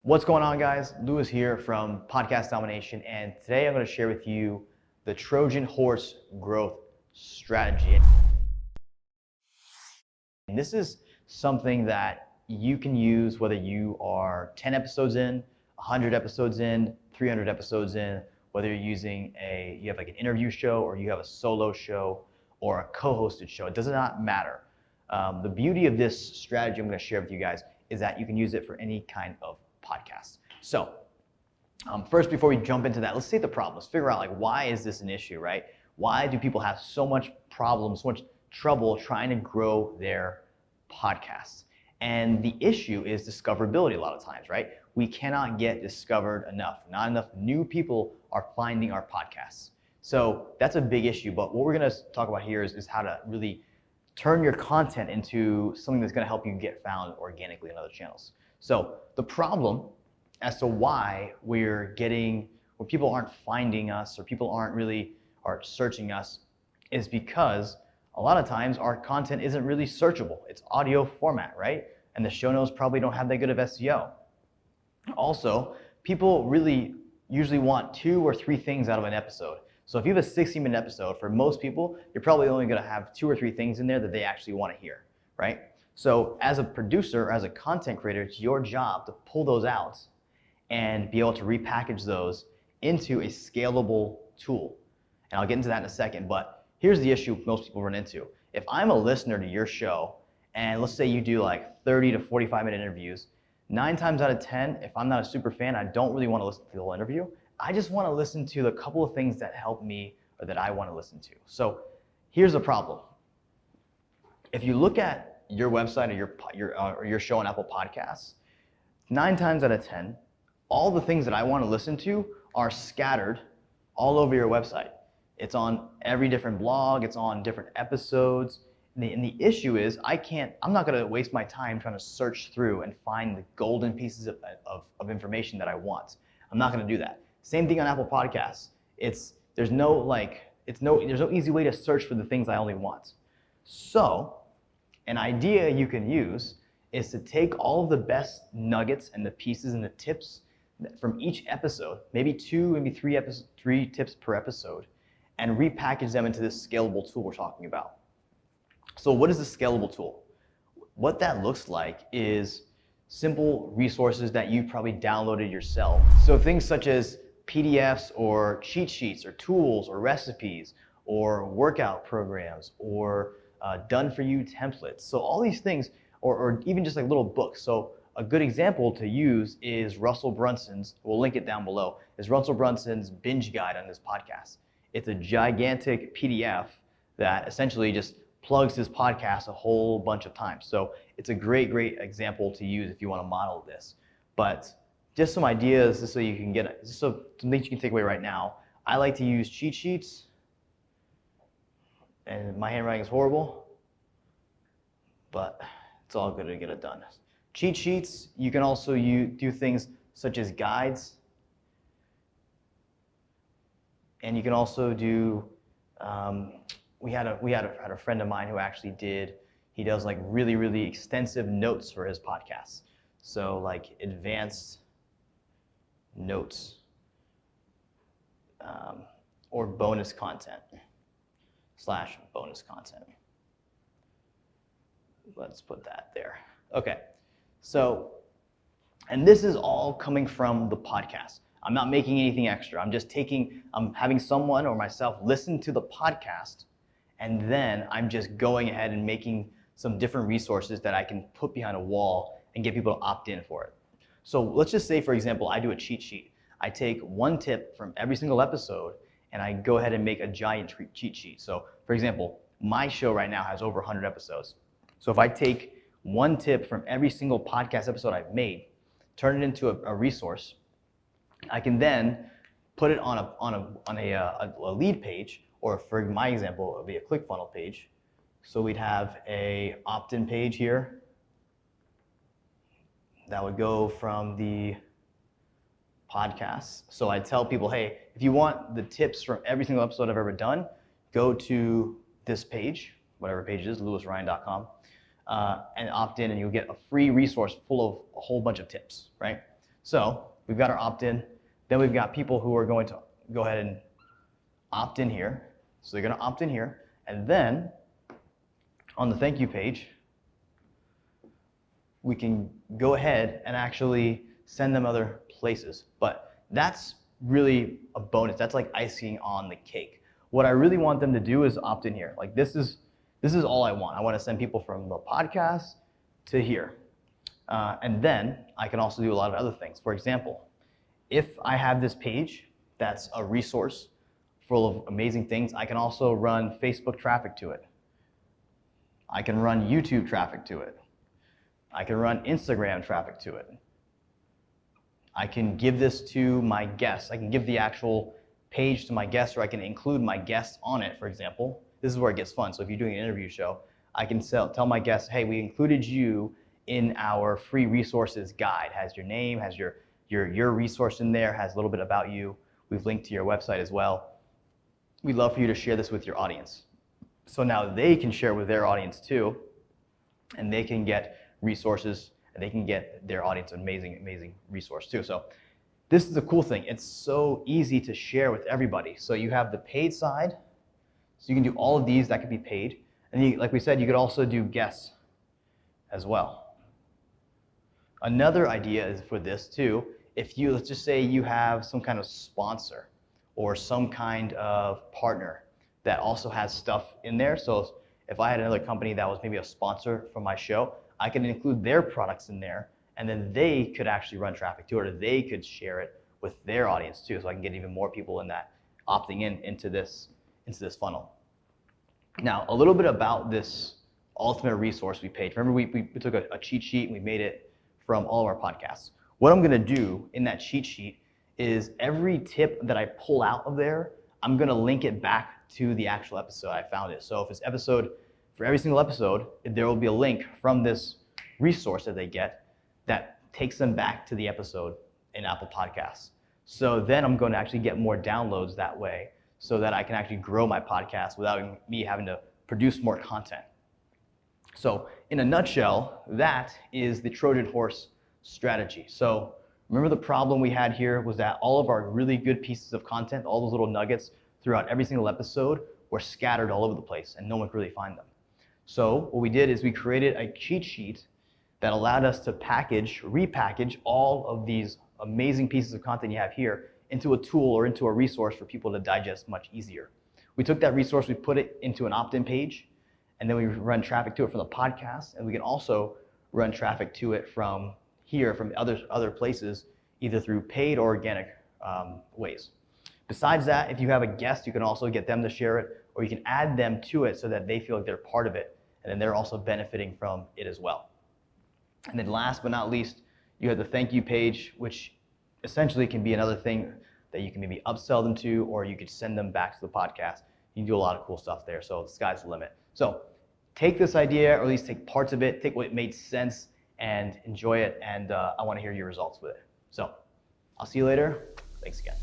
What's going on, guys? Lewis here from Podcast Domination, and today I'm going to share with you the Trojan horse growth strategy. And this is something that you can use whether you are 10 episodes in, 100 episodes in, 300 episodes in, whether you're using you have like an interview show or you have a solo show or a co-hosted show. It does not matter. The beauty of this strategy I'm going to share with you guys is that you can use it for any kind of podcast. So first, before we jump into that, let's see the problem. Let's figure out, like, why is this an issue, right? Why do people have so much problem, so much trouble trying to grow their podcasts? And the issue is discoverability a lot of times, right? We cannot get discovered enough. Not enough new people are finding our podcasts. So that's a big issue. But what we're going to talk about here is how to really turn your content into something that's going to help you get found organically on other channels. So the problem as to why when people aren't finding us or people are searching us is because a lot of times our content isn't really searchable. It's audio format, right? And the show notes probably don't have that good of SEO. Also, people really usually want 2 or 3 things out of an episode. So if you have a 60-minute episode, for most people, you're probably only going to have 2 or 3 things in there that they actually want to hear, right? So as a producer, or as a content creator, it's your job to pull those out and be able to repackage those into a scalable tool. And I'll get into that in a second, but here's the issue most people run into. If I'm a listener to your show, and let's say you do like 30 to 45-minute interviews, 9 times out of 10, if I'm not a super fan, I don't really want to listen to the whole interview. I just want to listen to the couple of things that help me or that I want to listen to. So here's the problem. If you look at your website or your show on Apple Podcasts, 9 times out of 10, all the things that I want to listen to are scattered all over your website. It's on every different blog, it's on different episodes. And the issue is I'm not going to waste my time trying to search through and find the golden pieces of information that I want. I'm not going to do that. Same thing on Apple Podcasts. There's no easy way to search for the things I only want. So an idea you can use is to take all of the best nuggets and the pieces and the tips from each episode, maybe 2, maybe 3 tips per episode, and repackage them into this scalable tool we're talking about. So what is the scalable tool? What that looks like is simple resources that you probably downloaded yourself. So things such as PDFs or cheat sheets or tools or recipes or workout programs or done-for-you templates. So all these things, or even just like little books. So a good example to use is Russell Brunson's, we'll link it down below, is Russell Brunson's binge guide on this podcast. It's a gigantic PDF that essentially just plugs his podcast a whole bunch of times. So it's a great example to use if you want to model this. But just some ideas, just so you can get some things you can take away right now. I like to use cheat sheets, and my handwriting is horrible, but it's all good to get it done. Cheat sheets, you can also do things such as guides, and you can also do, we had a friend of mine who actually he does like really extensive notes for his podcasts. So like advanced notes or bonus content / bonus content. Let's put that there. Okay, so, and this is all coming from the podcast. I'm not making anything extra. I'm having someone or myself listen to the podcast, and then I'm just going ahead and making some different resources that I can put behind a wall and get people to opt in for it. So let's just say, for example, I do a cheat sheet. I take 1 tip from every single episode and I go ahead and make a giant cheat sheet. So for example, my show right now has over 100 episodes. So if I take 1 tip from every single podcast episode I've made, turn it into a resource, I can then put it on a lead page, or for my example, it would be a ClickFunnels page. So we'd have a opt-in page here that would go from the podcast. So I tell people, hey, if you want the tips from every single episode I've ever done, go to this page, whatever page it is, lewisryan.com, and opt in, and you'll get a free resource full of a whole bunch of tips, right? So we've got our opt-in. Then we've got people who are going to go ahead and opt in here. So they're going to opt in here. And then on the thank you page, we can go ahead and actually send them other places. But that's really a bonus. That's like icing on the cake. What I really want them to do is opt in here. Like this is all I want. I want to send people from the podcast to here. And then I can also do a lot of other things. For example, if I have this page that's a resource full of amazing things, I can also run Facebook traffic to it. I can run YouTube traffic to it. I can run Instagram traffic to it. I can give this to my guests. I can give the actual page to my guests, or I can include my guests on it, for example. This is where it gets fun. So if you're doing an interview show, I can tell my guests, hey, we included you in our free resources guide. Has your name, has your resource in there, has a little bit about you. We've linked to your website as well. We'd love for you to share this with your audience. So now they can share with their audience too, and they can get resources, and they can get their audience an amazing resource too. So this is the cool thing. It's so easy to share with everybody. So you have the paid side, so you can do all of these that could be paid. And like we said, you could also do guests as well. Another idea is for this too, if you, let's just say you have some kind of sponsor or some kind of partner that also has stuff in there. So if I had another company that was maybe a sponsor for my show, I can include their products in there, and then they could actually run traffic to it, or they could share it with their audience too, so I can get even more people in that opting into this funnel. Now, a little bit about this ultimate resource we paid. Remember, we took a cheat sheet and we made it from all of our podcasts. What I'm going to do in that cheat sheet is every tip that I pull out of there, I'm going to link it back to the actual episode I found it. So if it's episode, for every single episode, there will be a link from this resource that they get that takes them back to the episode in Apple Podcasts. So then I'm going to actually get more downloads that way, so that I can actually grow my podcast without me having to produce more content. So in a nutshell, that is the Trojan horse strategy. So remember, the problem we had here was that all of our really good pieces of content, all those little nuggets throughout every single episode, were scattered all over the place and no one could really find them. So what we did is we created a cheat sheet that allowed us to repackage all of these amazing pieces of content you have here into a tool or into a resource for people to digest much easier. We took that resource, we put it into an opt-in page, and then we run traffic to it from the podcast, and we can also run traffic to it from here, from other places, either through paid or organic ways. Besides that, if you have a guest, you can also get them to share it, or you can add them to it so that they feel like they're part of it, and then they're also benefiting from it as well. And then last but not least, you have the thank you page, which essentially can be another thing that you can maybe upsell them to, or you could send them back to the podcast. You can do a lot of cool stuff there, so the sky's the limit. So take this idea, or at least take parts of it, take what made sense, and enjoy it, and I want to hear your results with it. So I'll see you later. Thanks again.